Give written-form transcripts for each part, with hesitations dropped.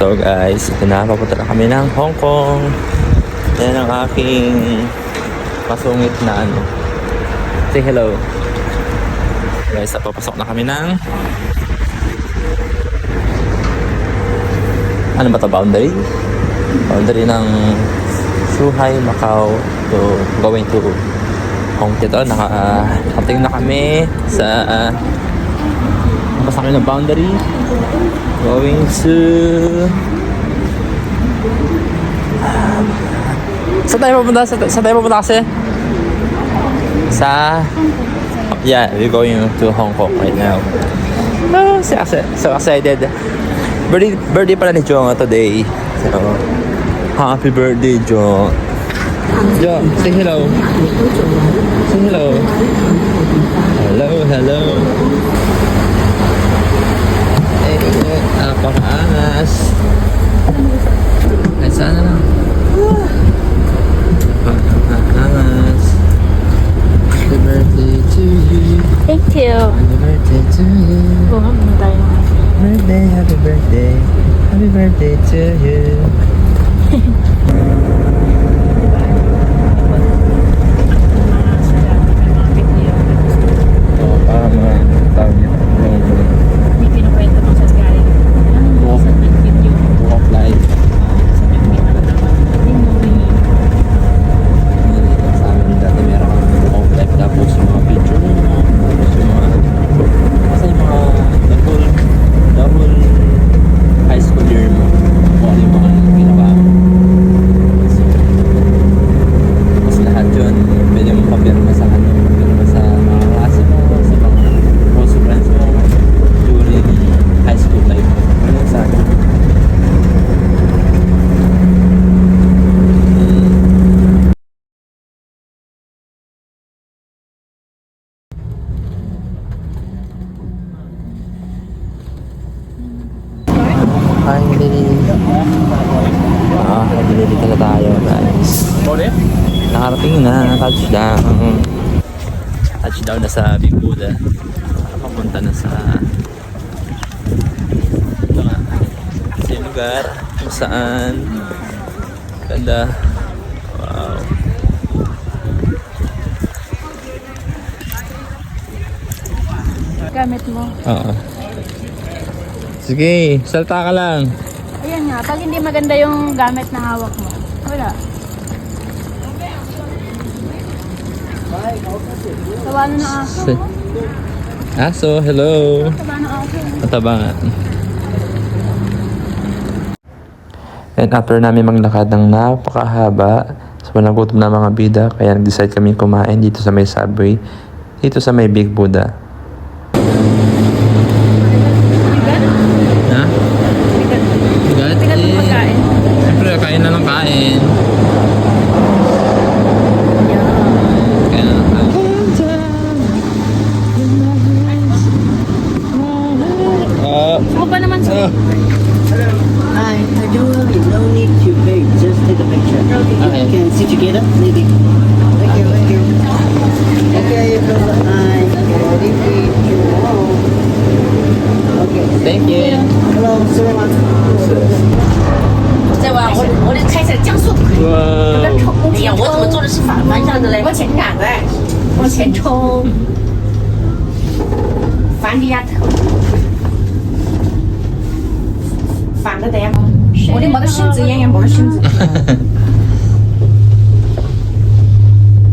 So guys, ito na, papunta na kami ng Hong Kong. Yan ang aking pasungit na ano. Say hello. Guys, papasok na kami ng ano ba ito? Boundary? Boundary ng Zhuhai, Macau to going to Hong Kong. Ito, nakating na kami sa pasok kami ng boundary. Going to Saan tayo pupunta? Saan tayo pupunta kasi? Yeah, we're going to Hong Kong right now. Oh, so excited. Birthday pala ni Jong today. So, happy birthday, Jong. Jong, say hello. Say hello. Hello. Napaka-angas. Ay, sana lang. Napaka-angas. Happy birthday to you. Thank you. Happy birthday to you. Bumabang tayo. Happy birthday. Happy birthday to you. Oh, parang mga tawag niya. Hindi kinukwento mo sa galing. Walk. Sa video. Walk life. Sa movie. Sa amin dati meron kang walk life, tapos yung mga picture mo, tapos yung mga kasi yung mga double high school year mo, kung ano yung mga ginawa mo. Tapos lahat yun, pwede mo papirma sa ano, papirma sa mga klase mo, sa mga close friends mo during high school life mo. Ano yung sa akin? Finally, nakakabilili na tayo guys. Nakarating na, touchdown na sa Big Buddha. Papunta na sa ito nga, sa yung lugar kung saan ganda. Wow. Gamit mo. Oo. Sige, salta ka lang. Ayan nga, pag hindi maganda yung gamit na hawak mo, wala. Tawa na ng aso. Aso, hello. Tawa ng aso. Mataba nga. And after namin maglakad ng napakahaba, so nagutom na mga bida, kaya nag-decide kami kumain dito sa may Subway, dito sa may Big Buddha. Ha? Bigat? Bigat ng pagkain. Siyempre, kain na ng kain. Kain na ng kain. Ako pa naman sa Hi, no need to pay, just take a picture. Okay. You can sit together, maybe. Thank you. Okay, hi. Ready, three, two, one. Okay. Thank you. Hello, sir. 在吧？我这开起来降速都可以。 Wow. 哎呀，我怎么做的是反向的嘞？往前赶呗，往前冲，反的呀，反的呀。我的没得绳子，演员没得绳子。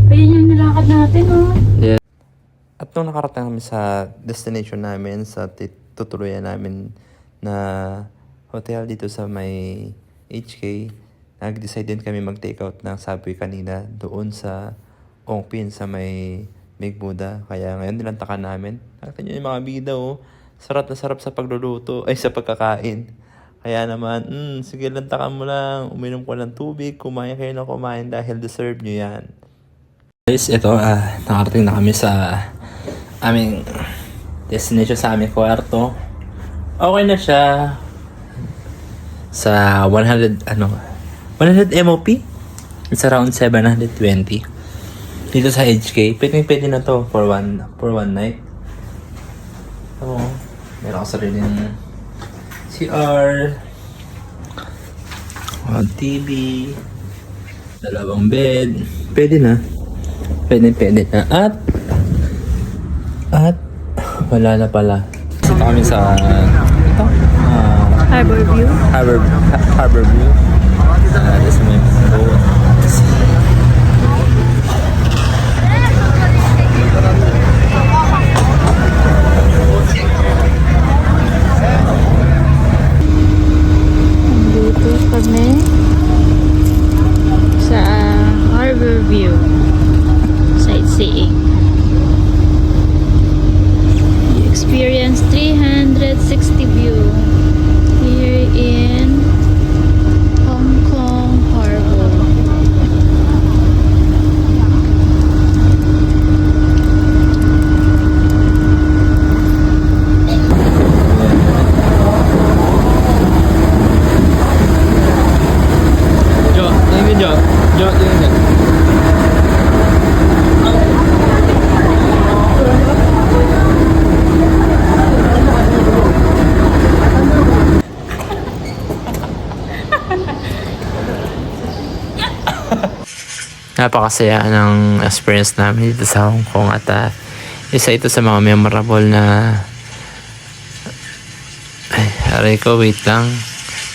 Ayan yung nilakad natin, oh. Yeah. At nung nakarating kami sa destination namin, sa tutuluyan namin na hotel dito sa may HK, nag-decide din kami mag-take out ng Subway kanina doon sa Ongpin sa may Big Buddha. Kaya ngayon nilantakan namin. Nakita nyo yung mga bida, oh. Sarap na sarap sa pagluluto, ay sa pagkakain. Kaya naman, sige, lantakan mo lang, uminom ko ng tubig, kumain kayo na kumain dahil deserve nyo yan. Guys, ito, nakarating na kami sa aming destination, sa aming kwarto. Okay na siya. Sa 100 MOP? It's around 720. Dito sa HK, pwede na to for one night. Oo. Meron ako sariling CR. TV. Dalawang bed. Pwede na. Pwede na. At wala na pala. Dito kami sa ito. Harbor View. Harbor View. This may boat. Dito kami sa Harbor View. Sightseeing. You experience 360 view here in Hong Kong Harbor. Napakasaya ng experience namin dito sa Hong Kong at isa ito sa mga memorable na aray ko, wait lang,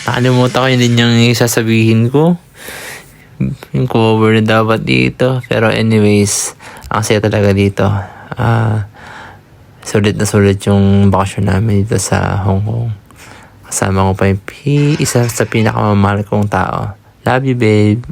nakalimutan ko yun din yung sasabihin ko, yung cover na dapat dito, pero anyways, ang saya talaga dito. Sulit na sulit yung bakasyon namin dito sa Hong Kong. Kasama ko pa yung isa sa pinakamamahal kong tao. Love you, babe.